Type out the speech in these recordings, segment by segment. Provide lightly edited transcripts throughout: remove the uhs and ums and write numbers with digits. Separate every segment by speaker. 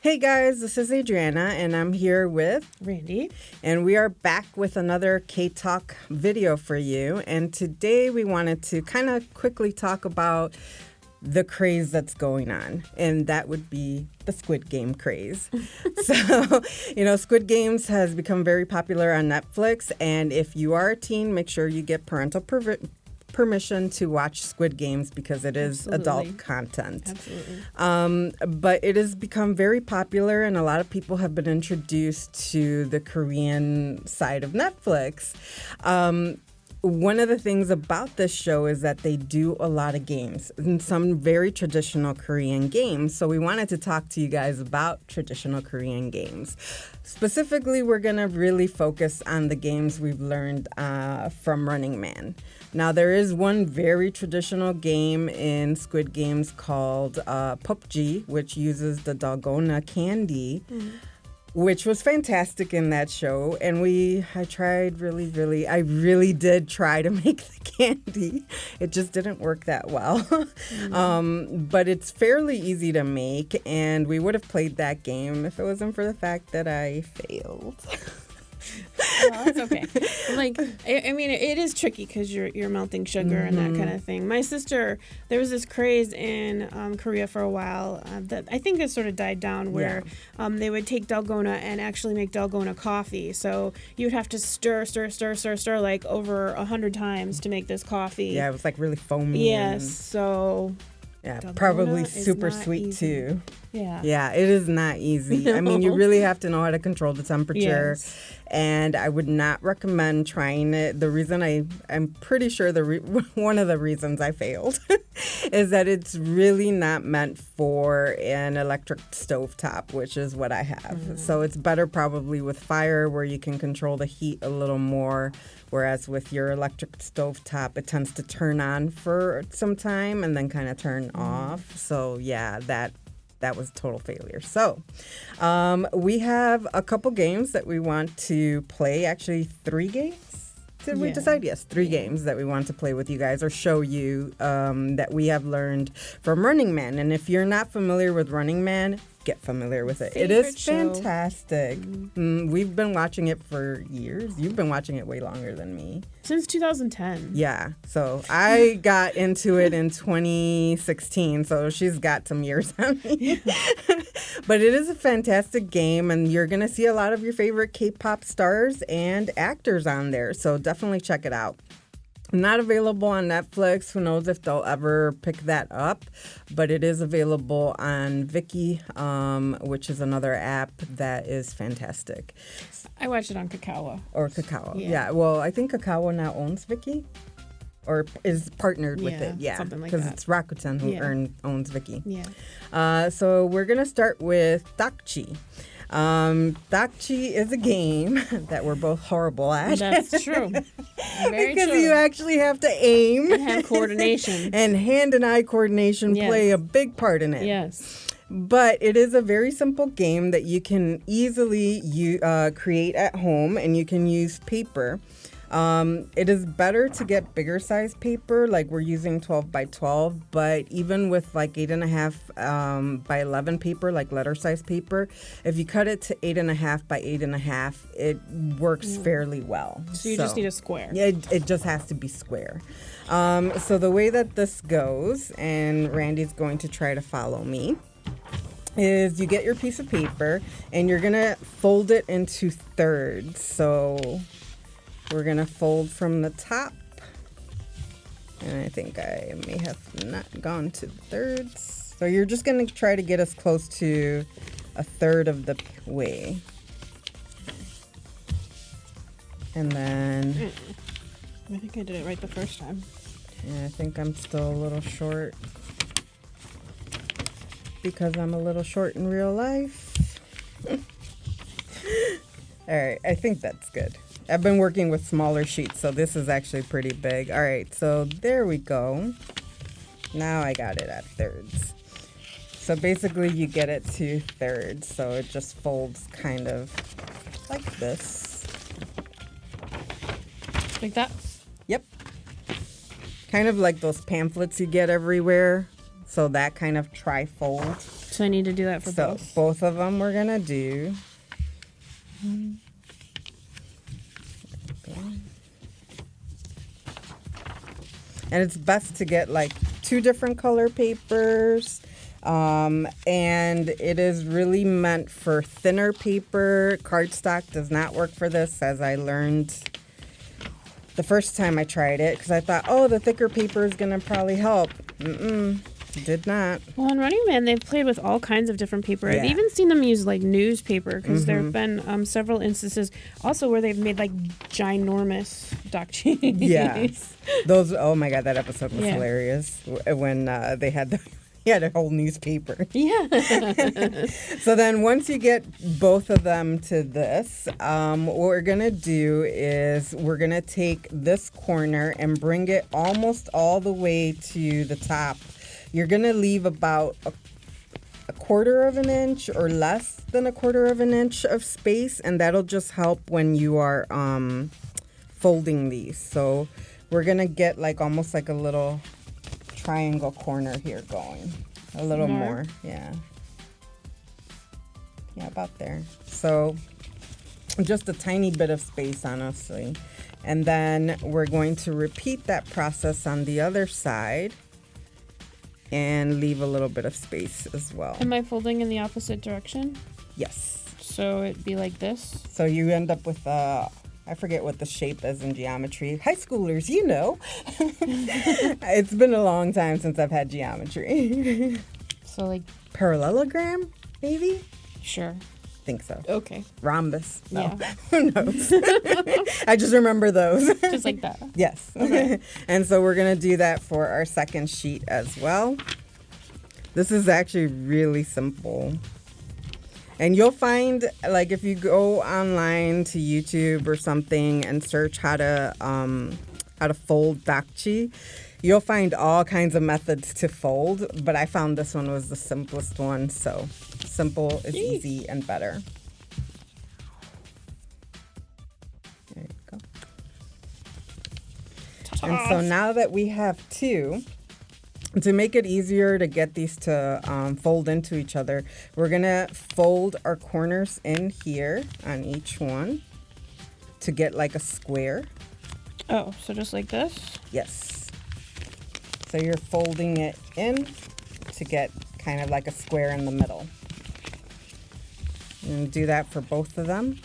Speaker 1: Hey guys, this is Adriana, and I'm here with
Speaker 2: Randy.
Speaker 1: And we are back with another K-Talk video for you. And today we wanted to kind of quickly talk about the craze that's going on, and that would be the Squid Game craze. So, Squid Games has become very popular on Netflix, and if you are a teen, make sure you get parental permission to watch Squid Games because it is adult content.
Speaker 2: Absolutely.
Speaker 1: But it has become very popular, and a lot of people have been introduced to the Korean side of Netflix. One of the things about this show is that they do a lot of games, and some very traditional Korean games. So we wanted to talk to you guys about traditional Korean games. Specifically, we're going to really focus on the games we've learned from Running Man. Now, there is one very traditional game in Squid Games called PUBG, which uses the dalgona candy. Which was fantastic in that show. And I really did try to make the candy. It just didn't work that well. But it's fairly easy to make. And we would have played that game if it wasn't for the fact that I failed.
Speaker 2: Well, that's okay. It is tricky because you're melting sugar and that kind of thing. My sister, there was this craze in Korea for a while that I think has sort of died down where they would take dalgona and actually make dalgona coffee. So you would have to stir like over 100 times to make this coffee.
Speaker 1: Yeah, it was like really foamy.
Speaker 2: Yes, so...
Speaker 1: Yeah, probably super sweet
Speaker 2: easy.
Speaker 1: too.
Speaker 2: Yeah,
Speaker 1: it is not easy.
Speaker 2: No.
Speaker 1: I mean, you really have to know how to control the temperature.
Speaker 2: Yes.
Speaker 1: And I would not recommend trying it. The reason I'm pretty sure one of the reasons I failed is that it's really not meant for an electric stovetop, which is what I have. So it's better probably with fire where you can control the heat a little more. Whereas with your electric stovetop, it tends to turn on for some time and then kind of turn off. So yeah, that was a total failure. So we have a couple games that we want to play. Actually, 3 games. Did we decide? Yes, 3 games that we want to play with you guys or show you that we have learned from Running Man. And if you're not familiar with Running Man, get familiar with it. It is fantastic. We've been watching it for years. You've been watching it way longer than me.
Speaker 2: Since 2010.
Speaker 1: Yeah. So I got into it in 2016. So she's got some years on me. But it is a fantastic game, and you're going to see a lot of your favorite K-pop stars and actors on there. So definitely check it out. Not available on Netflix. Who knows if they'll ever pick that up. But it is available on Viki, which is another app that is fantastic.
Speaker 2: I watched it on Kakao.
Speaker 1: Or Kakao. Yeah. Well, I think Kakao now owns Viki. Or is partnered with it. Yeah.
Speaker 2: Something like that.
Speaker 1: Because it's Rakuten who owns Viki.
Speaker 2: Yeah.
Speaker 1: So we're going to start with Dakchi. Dakchi is a game that we're both horrible at.
Speaker 2: That's true. Very
Speaker 1: because
Speaker 2: true.
Speaker 1: you actually have to aim.
Speaker 2: And have coordination.
Speaker 1: And hand and eye coordination play a big part in it.
Speaker 2: Yes.
Speaker 1: But it is a very simple game that you can easily create at home, and you can use paper. It is better to get bigger size paper, like we're using 12 by 12, but even with like 8.5 by 11 paper, like letter size paper, if you cut it to 8.5 by 8.5, it works fairly well.
Speaker 2: So you just need a square.
Speaker 1: Yeah, it just has to be square. So the way that this goes, and Randy's going to try to follow me, is you get your piece of paper and you're going to fold it into thirds. So we're going to fold from the top. And I think I may have not gone to thirds. So you're just going to try to get us close to a third of the way. And then...
Speaker 2: I think I did it right the first time.
Speaker 1: Yeah, I think I'm still a little short. Because I'm a little short in real life. All right, I think that's good. I've been working with smaller sheets, so this is actually pretty big. All right, so there we go. Now I got it at thirds. So basically you get it to thirds, so it just folds kind of like this.
Speaker 2: Like that?
Speaker 1: Yep. Kind of like those pamphlets you get everywhere So that kind of tri-fold.
Speaker 2: So I need to do that for both?
Speaker 1: So both of them we're going to do. And it's best to get like 2 different color papers. And it is really meant for thinner paper. Cardstock does not work for this, as I learned the first time I tried it, because I thought, oh, the thicker paper is going to probably help. Did not.
Speaker 2: Well, in Running Man, they've played with all kinds of different paper.
Speaker 1: Yeah.
Speaker 2: I've even seen them use like newspaper, because there have been several instances also where they've made like ginormous dakchis.
Speaker 1: Yeah. Those, oh my God, that episode was
Speaker 2: Yeah.
Speaker 1: hilarious when they had a whole newspaper.
Speaker 2: Yeah.
Speaker 1: So then once you get both of them to this, what we're going to do is we're going to take this corner and bring it almost all the way to the top. You're going to leave about a quarter of an inch or less than a quarter of an inch of space, and that'll just help when you are folding these. So we're going to get like almost like a little triangle corner here going. A little more. Yeah, about there. So just a tiny bit of space, honestly. And then we're going to repeat that process on the other side and leave a little bit of space as well.
Speaker 2: Am I folding in the opposite direction?
Speaker 1: Yes.
Speaker 2: So it'd be like this?
Speaker 1: So you end up with I forget what the shape is in geometry. High schoolers, you know. It's been a long time since I've had geometry.
Speaker 2: So like
Speaker 1: parallelogram, maybe?
Speaker 2: Sure.
Speaker 1: Think so.
Speaker 2: Okay.
Speaker 1: Rhombus. No.
Speaker 2: Yeah.
Speaker 1: Who knows? I just remember those.
Speaker 2: Just like that.
Speaker 1: Yes.
Speaker 2: Okay.
Speaker 1: And so we're going to do that for our second sheet as well. This is actually really simple. And you'll find, like, if you go online to YouTube or something and search how to fold dakchi, you'll find all kinds of methods to fold. But I found this one was the simplest one. So simple is easy and better. There you go. And so now that we have 2, to make it easier to get these to fold into each other, we're going to fold our corners in here on each one to get like a square.
Speaker 2: Oh, so just like this?
Speaker 1: Yes. So you're folding it in to get kind of like a square in the middle. And do that for both of them.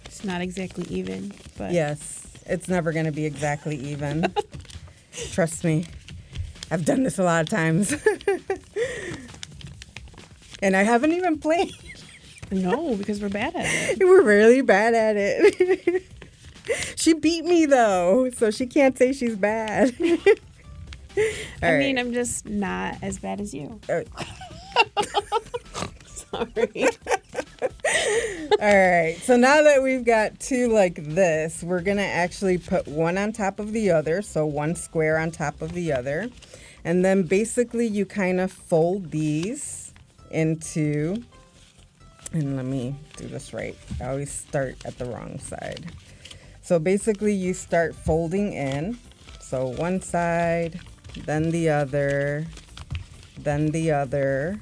Speaker 2: It's not exactly even, but
Speaker 1: Yes, it's never going to be exactly even. Trust me. I've done this a lot of times. And I haven't even played.
Speaker 2: no, because we're bad at it.
Speaker 1: We're really bad at it. She beat me, though, so she can't say she's bad.
Speaker 2: I mean, I'm just not as bad as you. Sorry.
Speaker 1: All right, so now that we've got 2 like this, we're going to actually put one on top of the other, so one square on top of the other. And then basically you kind of fold these into, and let me do this right. I always start at the wrong side. So basically you start folding in. So one side, then the other, then the other,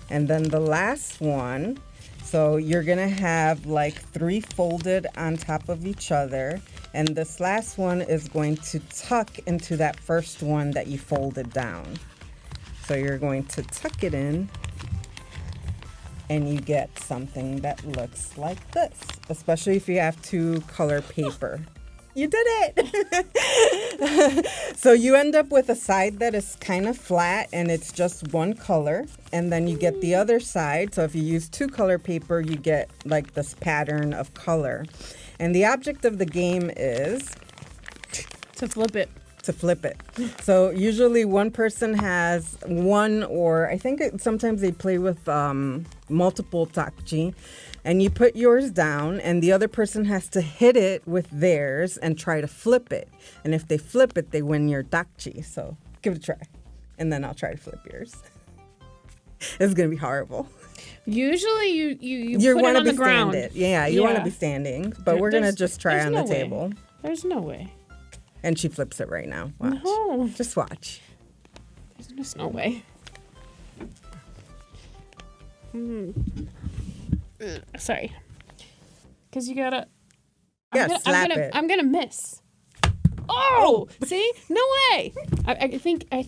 Speaker 1: and then the last one. So you're going to have like 3 folded on top of each other. And this last one is going to tuck into that first one that you folded down. So you're going to tuck it in and you get something that looks like this, especially if you have 2 color paper. You did it! So you end up with a side that is kind of flat and it's just one color. And then you get the other side. So if you use 2 color paper, you get like this pattern of color. And the object of the game is
Speaker 2: To flip it.
Speaker 1: to flip it. So usually one person has one, or I think sometimes they play with multiple dakchi, and you put yours down and the other person has to hit it with theirs and try to flip it. And if they flip it, they win your dakchi. So give it a try. And then I'll try to flip yours. It's going to be horrible.
Speaker 2: Usually you
Speaker 1: You
Speaker 2: put
Speaker 1: want
Speaker 2: it
Speaker 1: to
Speaker 2: on
Speaker 1: be
Speaker 2: the ground.
Speaker 1: standing. Yeah, you want to
Speaker 2: Yeah.
Speaker 1: be standing. But we're going to just try
Speaker 2: there's
Speaker 1: on
Speaker 2: no
Speaker 1: the
Speaker 2: way.
Speaker 1: table.
Speaker 2: There's no way.
Speaker 1: And she flips it right now. Watch.
Speaker 2: No.
Speaker 1: Just watch.
Speaker 2: There's just no way. Sorry. Because you gotta...
Speaker 1: Slap it.
Speaker 2: I'm gonna miss. Oh! See? No way! I think I...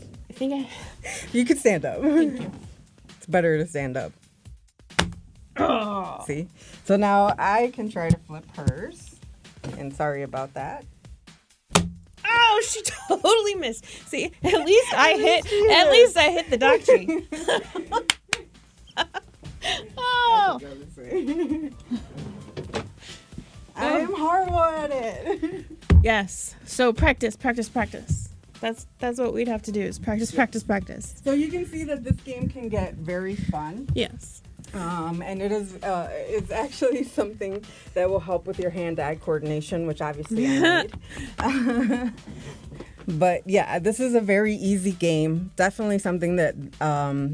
Speaker 1: You could stand up.
Speaker 2: Thank you.
Speaker 1: It's better to stand up.
Speaker 2: Oh.
Speaker 1: See? So now I can try to flip hers. And sorry about that.
Speaker 2: Oh, she totally missed. See, at least I hit the dock tree. Oh.
Speaker 1: I'm horrible at it.
Speaker 2: Yes. So practice. That's what we'd have to do is practice.
Speaker 1: So you can see that this game can get very fun.
Speaker 2: Yes.
Speaker 1: And it is it's actually something that will help with your hand-eye coordination, which obviously I need. But yeah, this is a very easy game. Definitely something that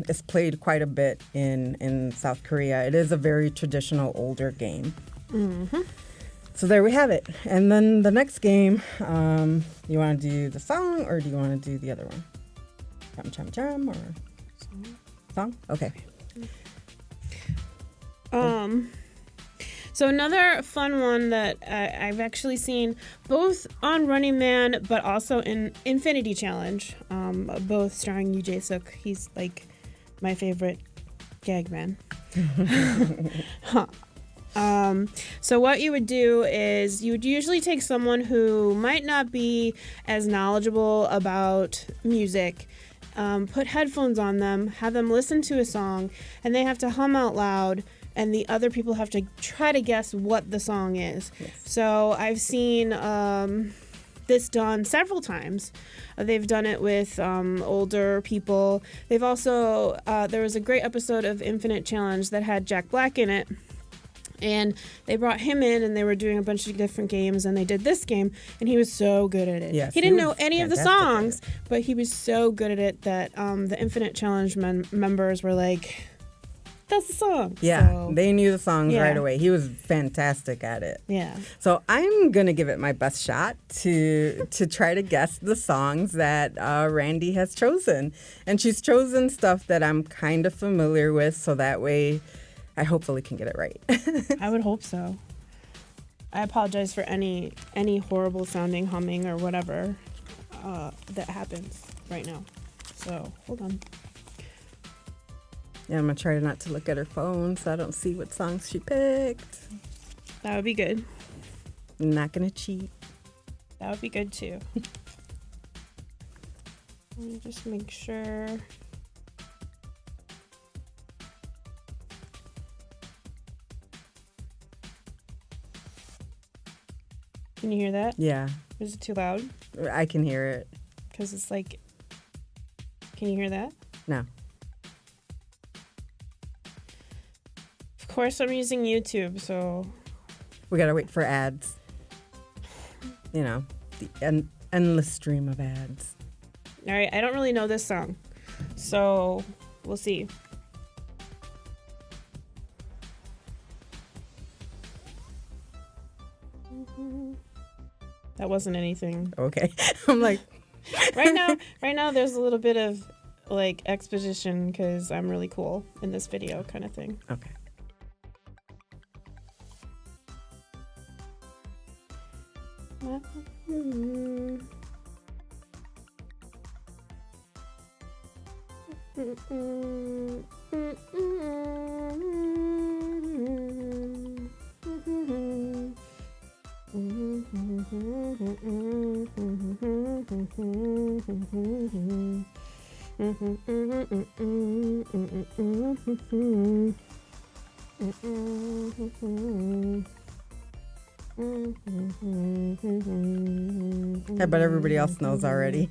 Speaker 1: is played quite a bit in South Korea. It is a very traditional, older game.
Speaker 2: Mm-hmm.
Speaker 1: So there we have it. And then the next game, you want to do the song or do you want to do the other one? Chum Chum Chum or song? Okay.
Speaker 2: So another fun one that I've actually seen both on Running Man, but also in Infinity Challenge, both starring Yoo Jae-suk. He's like my favorite gag man. So what you would do is you would usually take someone who might not be as knowledgeable about music, put headphones on them, have them listen to a song, and they have to hum out loud, and the other people have to try to guess what the song is. Yes. So I've seen this done several times. They've done it with older people. They've also, there was a great episode of Infinite Challenge that had Jack Black in it. And they brought him in, and they were doing a bunch of different games, and they did this game, and he was so good at it.
Speaker 1: Yes,
Speaker 2: he didn't know any of the songs, but he was so good at it that the Infinite Challenge members were like, that's the song.
Speaker 1: Yeah,
Speaker 2: so,
Speaker 1: they knew the songs right away. He was fantastic at it.
Speaker 2: Yeah.
Speaker 1: So I'm going to give it my best shot to try to guess the songs that Randy has chosen. And she's chosen stuff that I'm kind of familiar with, so that way I hopefully can get it right.
Speaker 2: I would hope so. I apologize for any horrible sounding humming or whatever that happens right now. So, hold on.
Speaker 1: Yeah, I'm going to try not to look at her phone so I don't see what songs she picked.
Speaker 2: That would be good.
Speaker 1: I'm not going to cheat.
Speaker 2: That would be good too. Let me just make sure. Can you hear that?
Speaker 1: Yeah.
Speaker 2: Is it too loud?
Speaker 1: I can hear it.
Speaker 2: Because it's like, can you hear that?
Speaker 1: No.
Speaker 2: Of course, I'm using YouTube, so.
Speaker 1: We got to wait for ads. You know, the endless stream of ads.
Speaker 2: All right, I don't really know this song, so we'll see. That wasn't anything.
Speaker 1: Okay. I'm like.
Speaker 2: right now, there's a little bit of like exposition because I'm really cool in this video kind of thing.
Speaker 1: Okay. I bet everybody else knows already.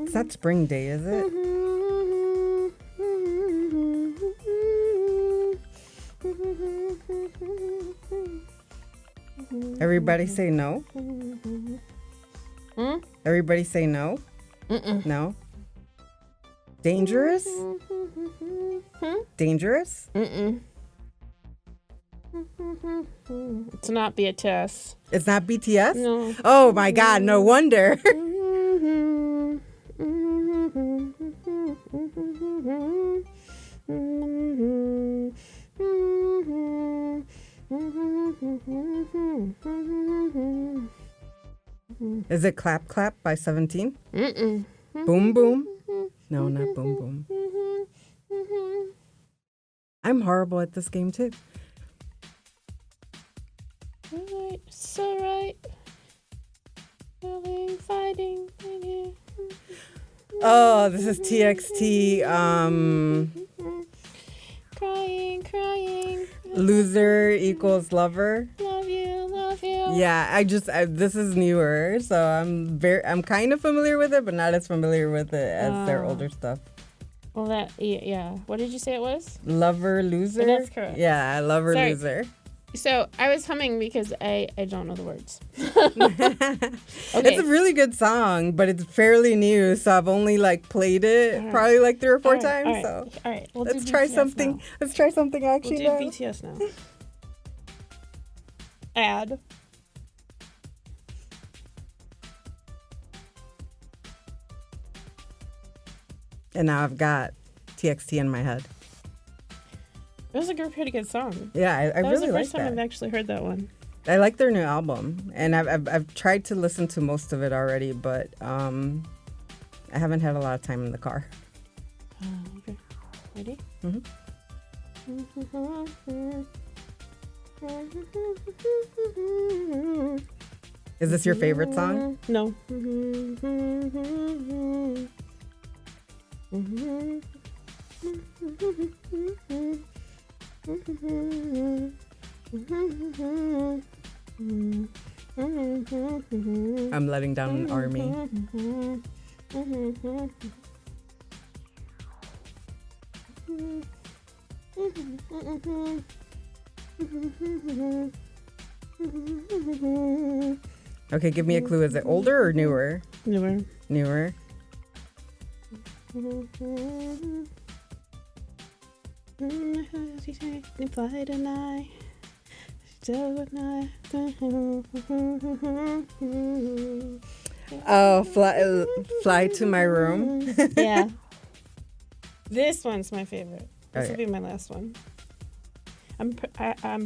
Speaker 1: It's not Spring Day, is it? Everybody say no. Everybody say no. No. Dangerous? Dangerous?
Speaker 2: It's not BTS.
Speaker 1: It's not BTS?
Speaker 2: No.
Speaker 1: Oh my God, no wonder. Is it Clap Clap by 17? Boom Boom? No, not Boom Boom. I'm horrible at this game too.
Speaker 2: Alright, it's alright. Fighting.
Speaker 1: Oh, this is TXT.
Speaker 2: Crying.
Speaker 1: Loser equals lover.
Speaker 2: Love you.
Speaker 1: Yeah, this is newer, so I'm kind of familiar with it, but not as familiar with it as their older stuff.
Speaker 2: Well, yeah. What did you say it was?
Speaker 1: Lover, loser.
Speaker 2: That's correct.
Speaker 1: Yeah, lover,
Speaker 2: Sorry.
Speaker 1: loser.
Speaker 2: So I was humming because I don't know the words.
Speaker 1: It's a really good song, but it's fairly new, so I've only played it probably 3 or 4 times.
Speaker 2: All right.
Speaker 1: Let's try something.
Speaker 2: Now.
Speaker 1: Let's try something I actually
Speaker 2: We'll do
Speaker 1: know.
Speaker 2: BTS now. Add.
Speaker 1: And now I've got TXT in my head.
Speaker 2: It was a pretty good song.
Speaker 1: Yeah, I
Speaker 2: That was
Speaker 1: really
Speaker 2: the
Speaker 1: like
Speaker 2: first time
Speaker 1: that.
Speaker 2: I've actually heard that one.
Speaker 1: I like their new album, and I've tried to listen to most of it already, but I haven't had a lot of time in the car.
Speaker 2: Okay. Ready?
Speaker 1: Is this your favorite song?
Speaker 2: No.
Speaker 1: I'm letting down an army. Okay, give me a clue. Is it older or newer?
Speaker 2: Newer.
Speaker 1: Newer.
Speaker 2: Fly tonight.
Speaker 1: Oh, fly to my room.
Speaker 2: Yeah. This one's my favorite. This will
Speaker 1: Okay.
Speaker 2: be my last one. I'm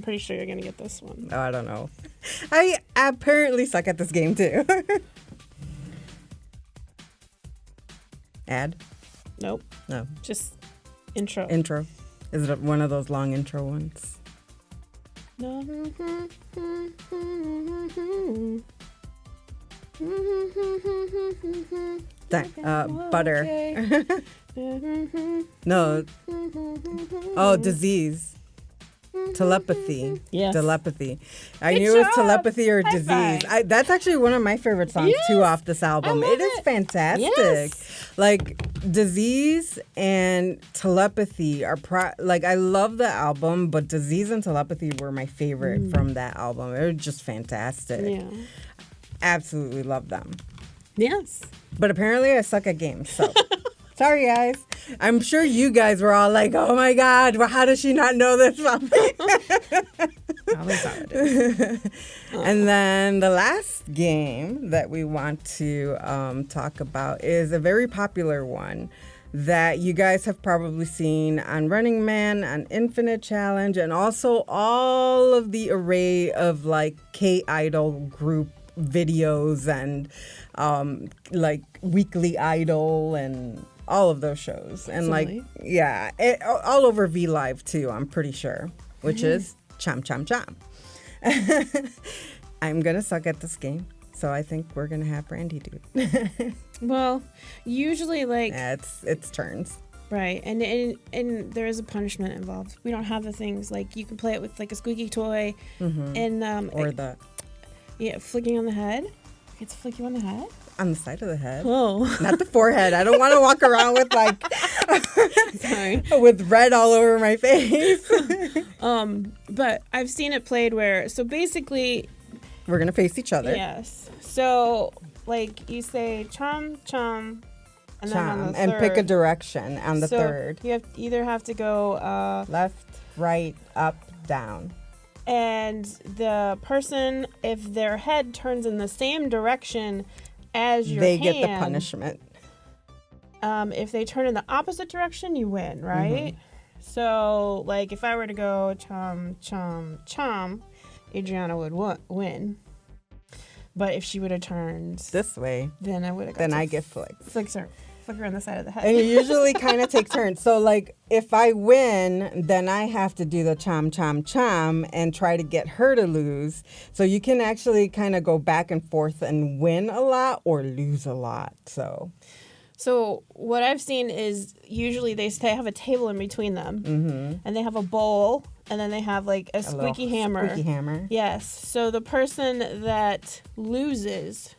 Speaker 2: pretty sure you're gonna get this one.
Speaker 1: Oh, I don't know. I apparently suck at this game too. Ad?
Speaker 2: Nope.
Speaker 1: No.
Speaker 2: Just intro.
Speaker 1: Intro. Is it one of those long intro ones?
Speaker 2: No.
Speaker 1: Butter. No. Oh, disease. Telepathy.
Speaker 2: Yes.
Speaker 1: Telepathy. I
Speaker 2: Good
Speaker 1: knew it was
Speaker 2: job.
Speaker 1: telepathy or
Speaker 2: High
Speaker 1: disease.
Speaker 2: five.
Speaker 1: That's actually one of my favorite songs too
Speaker 2: Yes.
Speaker 1: off this album.
Speaker 2: I love
Speaker 1: It is
Speaker 2: it.
Speaker 1: fantastic.
Speaker 2: Yes.
Speaker 1: Disease and telepathy are I love the album, but disease and telepathy were my favorite from that album. It was just fantastic.
Speaker 2: Yeah.
Speaker 1: Absolutely love them.
Speaker 2: Yes.
Speaker 1: But apparently I suck at games, so sorry guys. I'm sure you guys were all like, oh my God, well, how does she not know this song?
Speaker 2: Probably it.
Speaker 1: And then the last game that we want to talk about is a very popular one that you guys have probably seen on Running Man, on Infinite Challenge, and also all of the array of K-Idol group videos and Weekly Idol and all of those shows. And
Speaker 2: Absolutely.
Speaker 1: all over V Live too, I'm pretty sure, which is Chum Chum Chum. I'm going to suck at this game, so I think we're going to have Brandy do it.
Speaker 2: Well, usually
Speaker 1: It's turns.
Speaker 2: right, and there is a punishment involved. We don't have the things you can play it with a squeaky toy, and
Speaker 1: Or the
Speaker 2: flicking on the head. It's flicking on the head.
Speaker 1: on the side of the head.
Speaker 2: Oh,
Speaker 1: Not the forehead. I don't want to walk around with
Speaker 2: sorry.
Speaker 1: with red all over my face.
Speaker 2: But I've seen it played where basically,
Speaker 1: We're going to face each other.
Speaker 2: yes. So you say chum chum And then on
Speaker 1: Chum.
Speaker 2: the
Speaker 1: And pick a
Speaker 2: third-
Speaker 1: direction on the
Speaker 2: so
Speaker 1: third.
Speaker 2: You either have to go
Speaker 1: Left, right, up, down.
Speaker 2: and the person, if their head turns in the same direction as your
Speaker 1: They
Speaker 2: hand,
Speaker 1: get the punishment.
Speaker 2: If they turn in the opposite direction, you win, right? So, like, if I were to go chum, chum, chum, Adriana would win. But if she would have turned
Speaker 1: This way.
Speaker 2: then I would have got
Speaker 1: Then
Speaker 2: to
Speaker 1: I get flicked.
Speaker 2: flick her on the side of the head.
Speaker 1: And you usually kind of take turns. So, like, if I win, then I have to do the chom, chom, chom and try to get her to lose. So you can actually kind of go back and forth and win a lot or lose a lot.
Speaker 2: So what I've seen is usually they have a table in between them, and they have a bowl, and then they have like a squeaky hammer.
Speaker 1: Squeaky hammer.
Speaker 2: Yes. So the person that loses.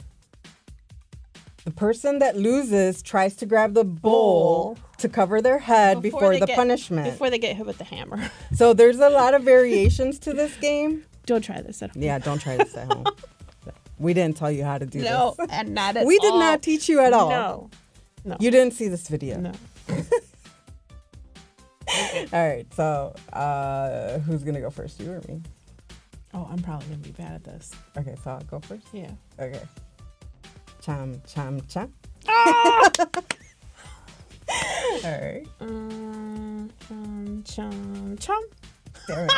Speaker 1: The person that loses tries to grab the bowl to cover their head before the punishment.
Speaker 2: Before they get hit with the hammer.
Speaker 1: So there's a lot of variations to this game.
Speaker 2: Don't try this at home.
Speaker 1: Yeah, don't try this at home. We didn't tell you how to do
Speaker 2: No,
Speaker 1: this.
Speaker 2: and not at all.
Speaker 1: We did not teach you at all.
Speaker 2: No.
Speaker 1: You didn't see this video.
Speaker 2: No.
Speaker 1: All right, so who's going to go first, you or me?
Speaker 2: Oh, I'm probably going to be bad at this.
Speaker 1: Okay, so I'll go first?
Speaker 2: Yeah.
Speaker 1: Okay. Chom, chom, chom.
Speaker 2: Ah!
Speaker 1: All right.
Speaker 2: Chum, chum, chum.
Speaker 1: Damn it.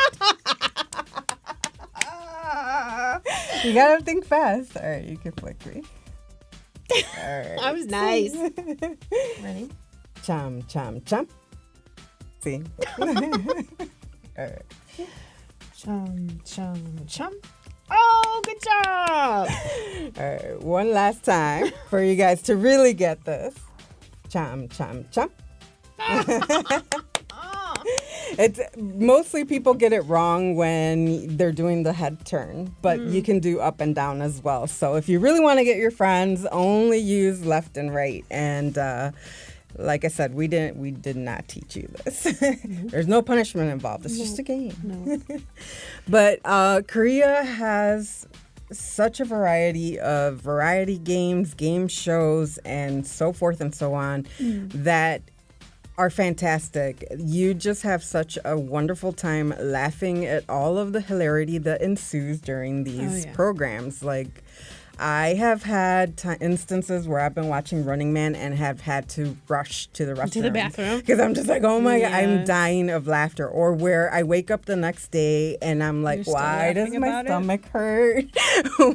Speaker 1: You got to think fast. All right, you can flick me. All right.
Speaker 2: That was nice. Ready?
Speaker 1: Chom, chom, chom. See? All right.
Speaker 2: Chum, chum, chum. Oh, good job.
Speaker 1: All right, one last time for you guys to really get this. Chom, chom, chom. It's mostly people get it wrong when they're doing the head turn, but you can do up and down as well. So if you really want to get your friends, only use left and right. And like I said, we did not teach you this. There's no punishment involved. It's just a game.
Speaker 2: No.
Speaker 1: But Korea has such a variety of variety games, game shows, and so forth and so on that are fantastic. You just have such a wonderful time laughing at all of the hilarity that ensues during these programs. Like, I have had instances where I've been watching Running Man and have had to rush to the restroom.
Speaker 2: To the bathroom.
Speaker 1: Because I'm just like, oh my God, I'm dying of laughter. Or where I wake up the next day and I'm like, why does my stomach hurt?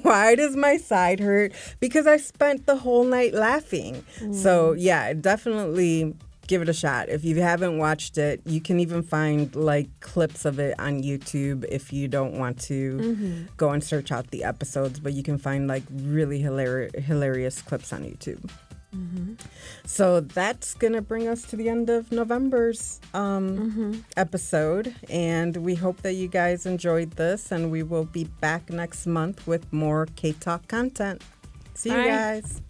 Speaker 1: Why does my side hurt? Because I spent the whole night laughing. So yeah, definitely give it a shot. If you haven't watched it, you can even find like clips of it on YouTube if you don't want to go and search out the episodes, but you can find like really hilarious clips on YouTube. So that's going to bring us to the end of November's episode, and we hope that you guys enjoyed this, and we will be back next month with more K-Talk content. See you guys.